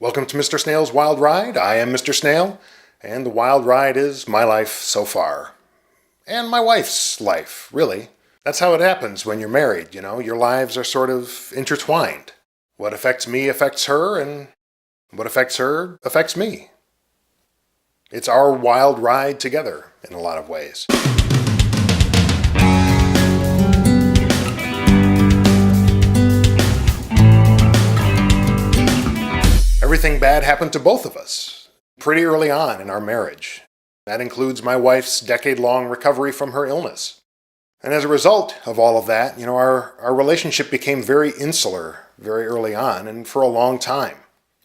Welcome to Mr. Snail's Wild Ride. I am Mr. Snayl, and the wild ride is my life so far. And my wife's life, really. That's how it happens when you're married, your lives are sort of intertwined. What affects me affects her, and what affects her affects me. It's our wild ride together in a lot of ways. Everything bad happened to both of us pretty early on in our marriage. That includes my wife's decade-long recovery from her illness. And as a result of all of that, our relationship became very insular very early on and for a long time.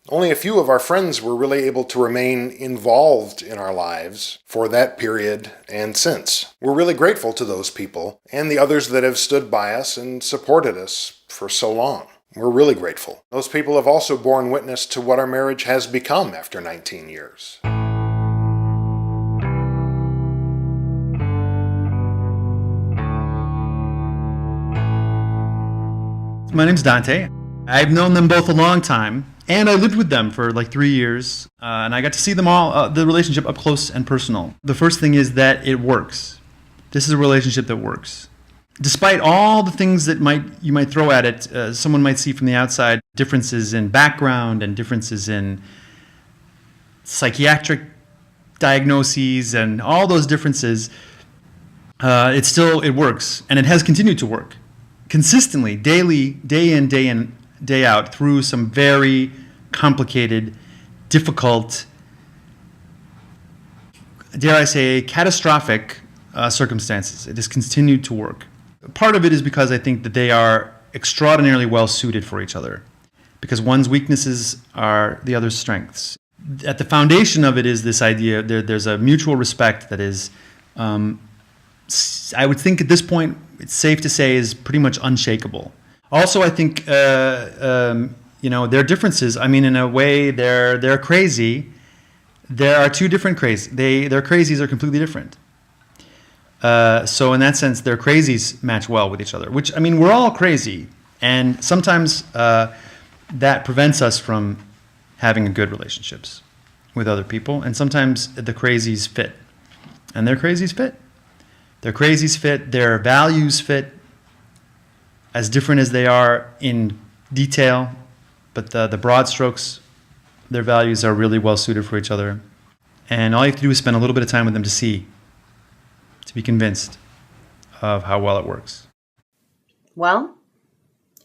Only a few of our friends were really able to remain involved in our lives for that period and since. We're really grateful to those people and the others that have stood by us and supported us for so long. We're really grateful. Those people have also borne witness to what our marriage has become after 19 years. My name's Dante. I've known them both a long time, and I lived with them for like 3 years, and I got to see them all, the relationship up close and personal. The first thing is that it works. This is a relationship that works. Despite all the things that you might throw at it, someone might see from the outside differences in background and differences in psychiatric diagnoses and all those differences, it works, and it has continued to work consistently, daily, day in, day out, through some very complicated, difficult, dare I say, catastrophic circumstances. It has continued to work. Part of it is because I think that they are extraordinarily well suited for each other, because one's weaknesses are the other's strengths. At the foundation of it is this idea, there's a mutual respect that is, I would think at this point, it's safe to say, is pretty much unshakable. Also, I think, their differences, in a way, they're crazy. There are two different crazies. Their crazies are completely different. So in that sense, their crazies match well with each other, which, we're all crazy. And sometimes that prevents us from having good relationships with other people. And sometimes the crazies fit. And their crazies fit. Their crazies fit. Their values fit. As different as they are in detail. But the broad strokes, their values are really well suited for each other. And all you have to do is spend a little bit of time with them to be convinced of how well it works. Well,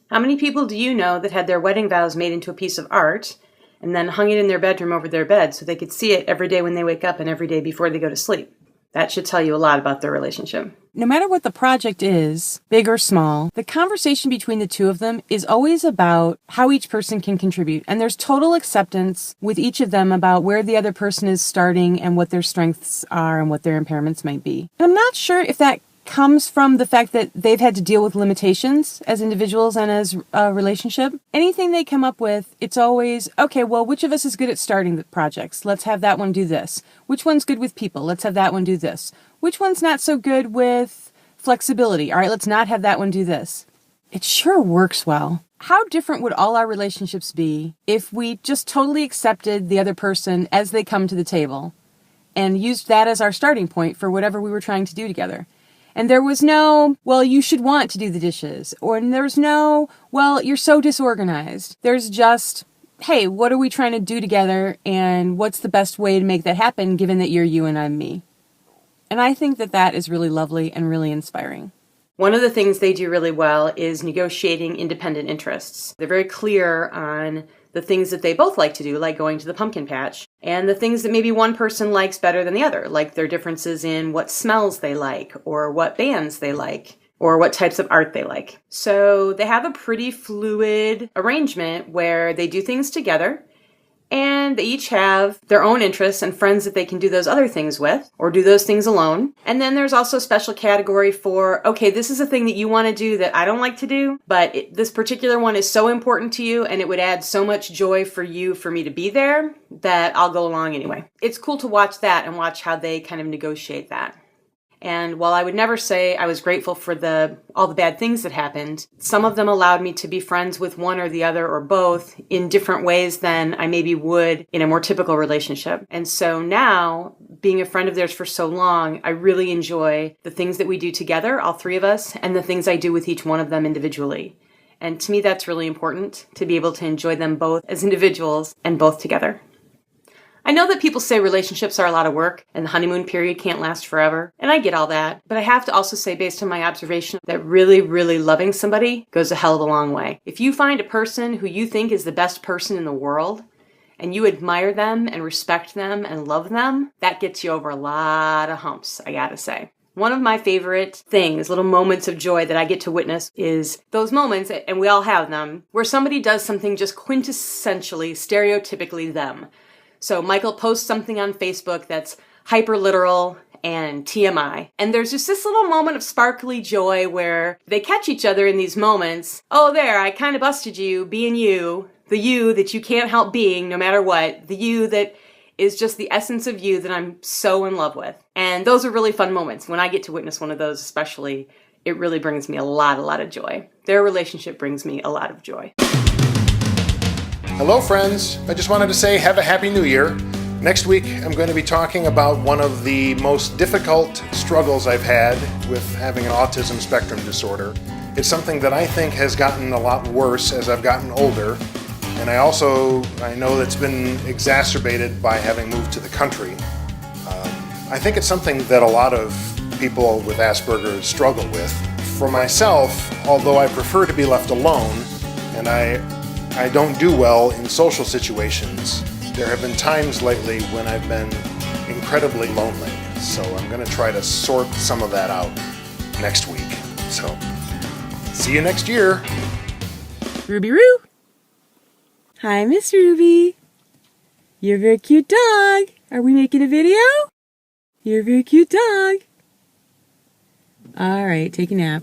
how many people do you know that had their wedding vows made into a piece of art and then hung it in their bedroom over their bed so they could see it every day when they wake up and every day before they go to sleep? That should tell you a lot about their relationship. No matter what the project is, big or small, the conversation between the two of them is always about how each person can contribute. And there's total acceptance with each of them about where the other person is starting and what their strengths are and what their impairments might be. And I'm not sure if that comes from the fact that they've had to deal with limitations as individuals and as a relationship. Anything they come up with, it's always, okay, well, which of us is good at starting the projects? Let's have that one do this. Which one's good with people? Let's have that one do this. Which one's not so good with flexibility? All right, let's not have that one do this. It sure works well. How different would all our relationships be if we just totally accepted the other person as they come to the table and used that as our starting point for whatever we were trying to do together? And there was no, well, you should want to do the dishes. Or there's no, well, you're so disorganized. There's just, hey, what are we trying to do together? And what's the best way to make that happen, given that you're you and I'm me? And I think that is really lovely and really inspiring. One of the things they do really well is negotiating independent interests. They're very clear on the things that they both like to do, like going to the pumpkin patch, and the things that maybe one person likes better than the other, like their differences in what smells they like, or what bands they like, or what types of art they like. So they have a pretty fluid arrangement where they do things together, and they each have their own interests and friends that they can do those other things with, or do those things alone. And then there's also a special category for, okay, this is a thing that you want to do that I don't like to do, but this particular one is so important to you, and it would add so much joy for you for me to be there, that I'll go along anyway. It's cool to watch that and watch how they kind of negotiate that. And while I would never say I was grateful for all the bad things that happened, some of them allowed me to be friends with one or the other or both in different ways than I maybe would in a more typical relationship. And so now, being a friend of theirs for so long, I really enjoy the things that we do together, all three of us, and the things I do with each one of them individually. And to me, that's really important, to be able to enjoy them both as individuals and both together. I know that people say relationships are a lot of work and the honeymoon period can't last forever, and I get all that, but I have to also say, based on my observation, that really, really loving somebody goes a hell of a long way. If you find a person who you think is the best person in the world, and you admire them and respect them and love them, that gets you over a lot of humps, I gotta say. One of my favorite things, little moments of joy that I get to witness, is those moments, and we all have them, where somebody does something just quintessentially, stereotypically them. So Michael posts something on Facebook that's hyper literal and TMI. And there's just this little moment of sparkly joy where they catch each other in these moments. Oh, there, I kind of busted you, being you, the you that you can't help being no matter what, the you that is just the essence of you that I'm so in love with. And those are really fun moments. When I get to witness one of those especially, it really brings me a lot of joy. Their relationship brings me a lot of joy. Hello, friends. I just wanted to say have a Happy New Year. Next week, I'm going to be talking about one of the most difficult struggles I've had with having an autism spectrum disorder. It's something that I think has gotten a lot worse as I've gotten older. And I know that's been exacerbated by having moved to the country. I think it's something that a lot of people with Asperger's struggle with. For myself, although I prefer to be left alone, and I don't do well in social situations, there have been times lately when I've been incredibly lonely. So I'm going to try to sort some of that out next week. So, see you next year. Ruby Roo. Hi, Miss Ruby. You're a very cute dog. Are we making a video? You're a very cute dog. All right, take a nap.